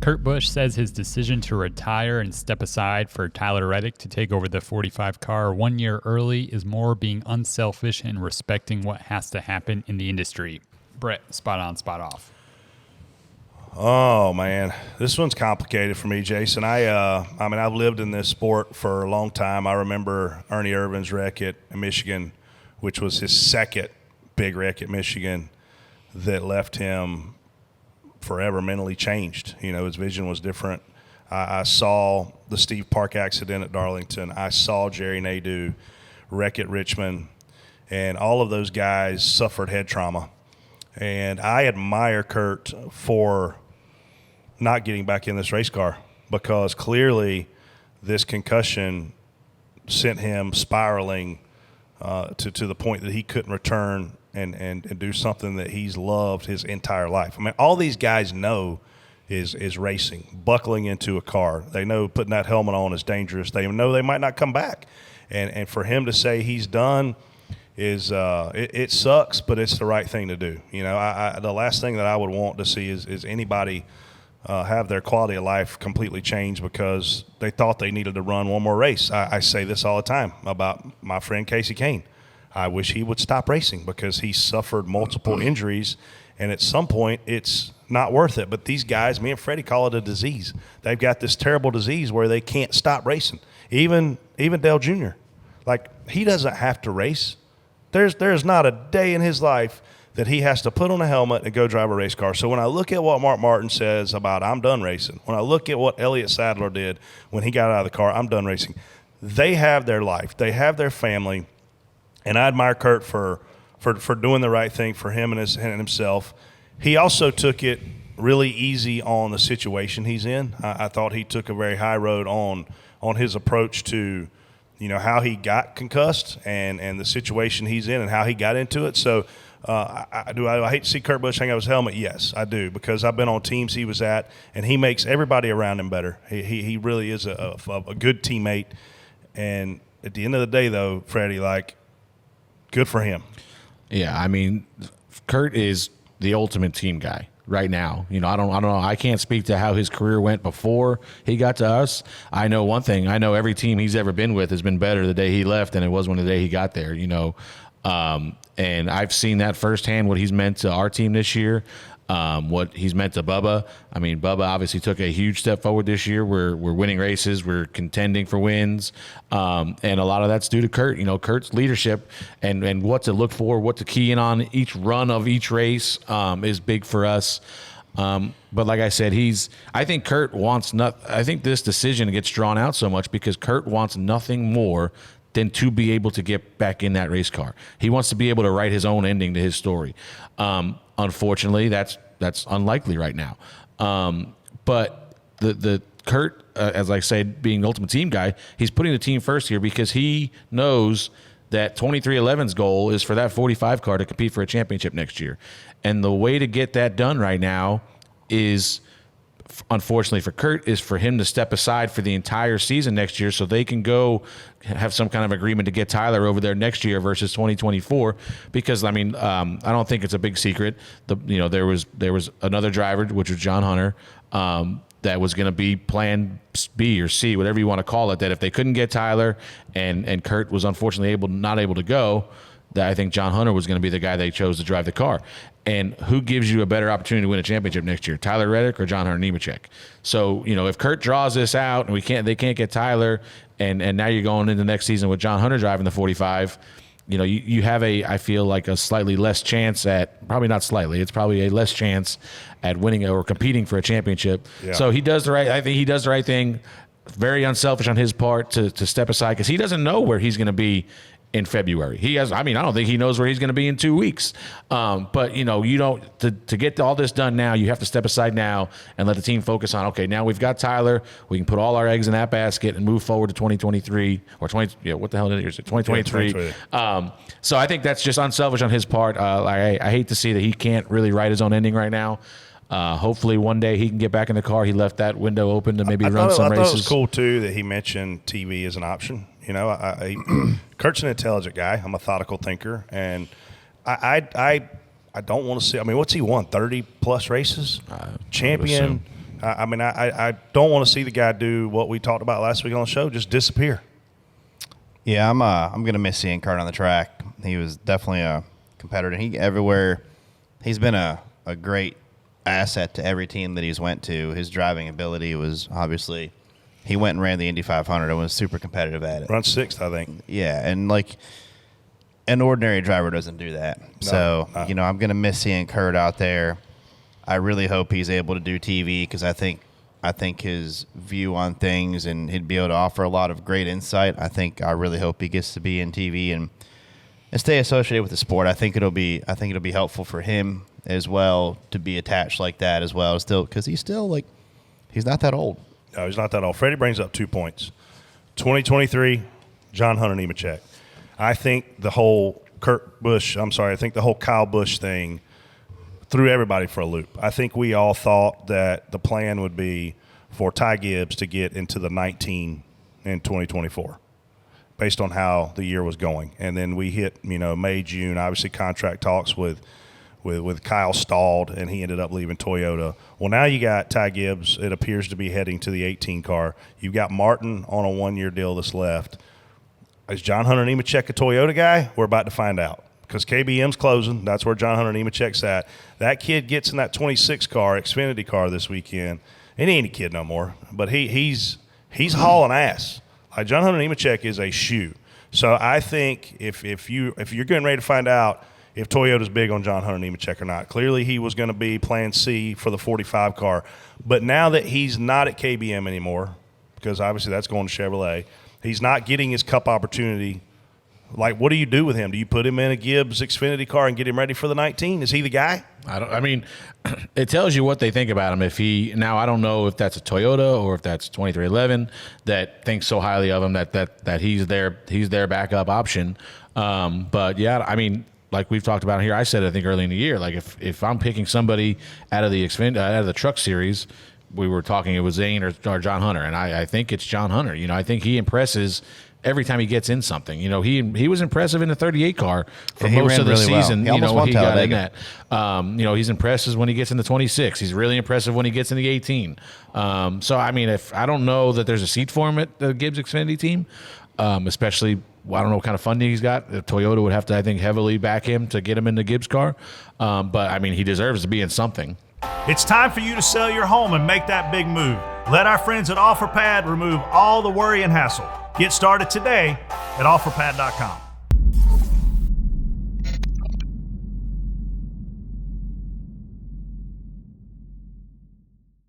Kurt Busch says his decision to retire and step aside for Tyler Reddick to take over the 45 car 1 year early is more being unselfish and respecting what has to happen in the industry. Brett, spot on, spot off. Oh, man. This one's complicated for me, Jason. I've lived in this sport for a long time. I remember Ernie Irvin's wreck at Michigan, which was his second big wreck at Michigan that left him forever mentally changed. You know, his vision was different. I saw the Steve Park accident at Darlington. I saw Jerry Nadeau wreck at Richmond, and all of those guys suffered head trauma. And I admire Kurt for not getting back in this race car, because clearly this concussion sent him spiraling to the point that he couldn't return and do something that he's loved his entire life. I mean, all these guys know is racing, buckling into a car. They know putting that helmet on is dangerous. They know they might not come back. And for him to say he's done is it sucks, but it's the right thing to do. You know, the last thing that I would want to see is anybody have their quality of life completely change because they thought they needed to run one more race. I say this all the time about my friend Casey Kane. I wish he would stop racing because he suffered multiple injuries, and at some point it's not worth it. But these guys, me and Freddie call it a disease. They've got this terrible disease where they can't stop racing. Even Dale Jr., like, he doesn't have to race. There's not a day in his life that he has to put on a helmet and go drive a race car. So when I look at what Mark Martin says about I'm done racing, when I look at what Elliott Sadler did when he got out of the car, I'm done racing, they have their life. They have their family. And I admire Kurt for doing the right thing for him and himself. He also took it really easy on the situation he's in. I thought he took a very high road on his approach to, you know, how he got concussed and the situation he's in and how he got into it. So I hate to see Kurt Busch hang up his helmet? Yes, I do, because I've been on teams he was at, and he makes everybody around him better. He really is a good teammate. And at the end of the day, though, Freddie, like, good for him. Yeah, I mean, Kurt is the ultimate team guy right now. You know, I don't know. I can't speak to how his career went before he got to us. I know one thing. I know every team he's ever been with has been better the day he left than it was when the day he got there, you know. And I've seen that firsthand, what he's meant to our team this year, what he's meant to Bubba. I mean, Bubba obviously took a huge step forward this year. We're winning races. We're contending for wins. And a lot of that's due to Kurt. You know, Kurt's leadership and what to look for, what to key in on each run of each race is big for us. But like I said, I think Kurt wants I think this decision gets drawn out so much because Kurt wants nothing more than to be able to get back in that race car. He wants to be able to write his own ending to his story. Unfortunately, that's unlikely right now. But the Kurt, as I said, being the ultimate team guy, he's putting the team first here because he knows that 23XI's goal is for that 45 car to compete for a championship next year. And the way to get that done right now is, unfortunately for Kurt, is for him to step aside for the entire season next year so they can go have some kind of agreement to get Tyler over there next year versus 2024. Because, I mean, I don't think it's a big secret. There was another driver, which was John Hunter, that was going to be plan B or C, whatever you want to call it, that if they couldn't get Tyler and Kurt was unfortunately not able to go, that I think John Hunter was going to be the guy they chose to drive the car. And who gives you a better opportunity to win a championship next year, Tyler Reddick or John Hunter Nemechek? So, you know, if Kurt draws this out and they can't get Tyler, and now you're going into next season with John Hunter driving the 45, you know, you have I feel like a slightly less chance at, probably not slightly, it's probably a less chance at winning or competing for a championship. Yeah. So I think he does the right thing. Very unselfish on his part to step aside because he doesn't know where he's going to be in February. I don't think he knows where he's going to be in 2 weeks. But, you know, to get all this done now, you have to step aside now and let the team focus on, okay, now we've got Tyler. We can put all our eggs in that basket and move forward to 2023 or 20. Yeah, what the hell is it? 2023. Yeah, 2023. So I think that's just unselfish on his part. I hate to see that he can't really write his own ending right now. Hopefully one day he can get back in the car. He left that window open to maybe run some races. I thought it was cool, too, that he mentioned TV as an option. You know, Kurt's an intelligent guy, a methodical thinker, and I don't want to see. I mean, what's he won? 30-plus races, champion. I don't want to see the guy do what we talked about last week on the show, just disappear. Yeah, I'm gonna miss seeing Kurt on the track. He was definitely a competitor. He's been a great asset to every team that he's went to. His driving ability was obviously, he went and ran the Indy 500 and was super competitive at it. Run sixth, I think. Yeah, and like an ordinary driver doesn't do that. No. I'm gonna miss seeing Kurt out there. I really hope he's able to do TV because I think his view on things and he'd be able to offer a lot of great insight. I really hope he gets to be in TV and stay associated with the sport. I think it'll be helpful for him as well to be attached like that as well. Still, because he's not that old. No, he's not that old. Freddie brings up 2 points. 2023, John Hunter Nemechek. I think the whole Kyle Busch thing threw everybody for a loop. I think we all thought that the plan would be for Ty Gibbs to get into the 19 in 2024 based on how the year was going. And then we hit, May, June, obviously contract talks with Kyle stalled, and he ended up leaving Toyota. Well, now you got Ty Gibbs. It appears to be heading to the 18 car. You've got Martin on a 1-year deal that's left. Is John Hunter Nemechek a Toyota guy? We're about to find out because KBM's closing. That's where John Hunter Nemechek's at. That kid gets in that 26 car, Xfinity car this weekend. And he ain't a kid no more, but he's hauling ass. Like John Hunter Nemechek is a shoe. So I think if you're getting ready to find out if Toyota's big on John Hunter Nemechek or not. Clearly he was going to be plan C for the 45 car. But now that he's not at KBM anymore, because obviously that's going to Chevrolet, he's not getting his cup opportunity. Like, what do you do with him? Do you put him in a Gibbs Xfinity car and get him ready for the 19? Is he the guy? It tells you what they think about him. I don't know if that's a Toyota or if that's 2311 that thinks so highly of him that he's their backup option. But yeah, like we've talked about here, I said I think early in the year, like if I'm picking somebody out of the truck series, we were talking it was Zane or John Hunter, and I think it's John Hunter. I think he impresses every time he gets in something. He was impressive in the 38 car for most of the season. Well. He Got in that. He's impressive when he gets in the 26. He's really impressive when he gets in the 18. If I don't know that there's a seat for him at the Gibbs Xfinity team, especially. I don't know what kind of funding he's got. Toyota would have to, I think, heavily back him to get him in the Gibbs car. But he deserves to be in something. It's time for you to sell your home and make that big move. Let our friends at OfferPad remove all the worry and hassle. Get started today at OfferPad.com.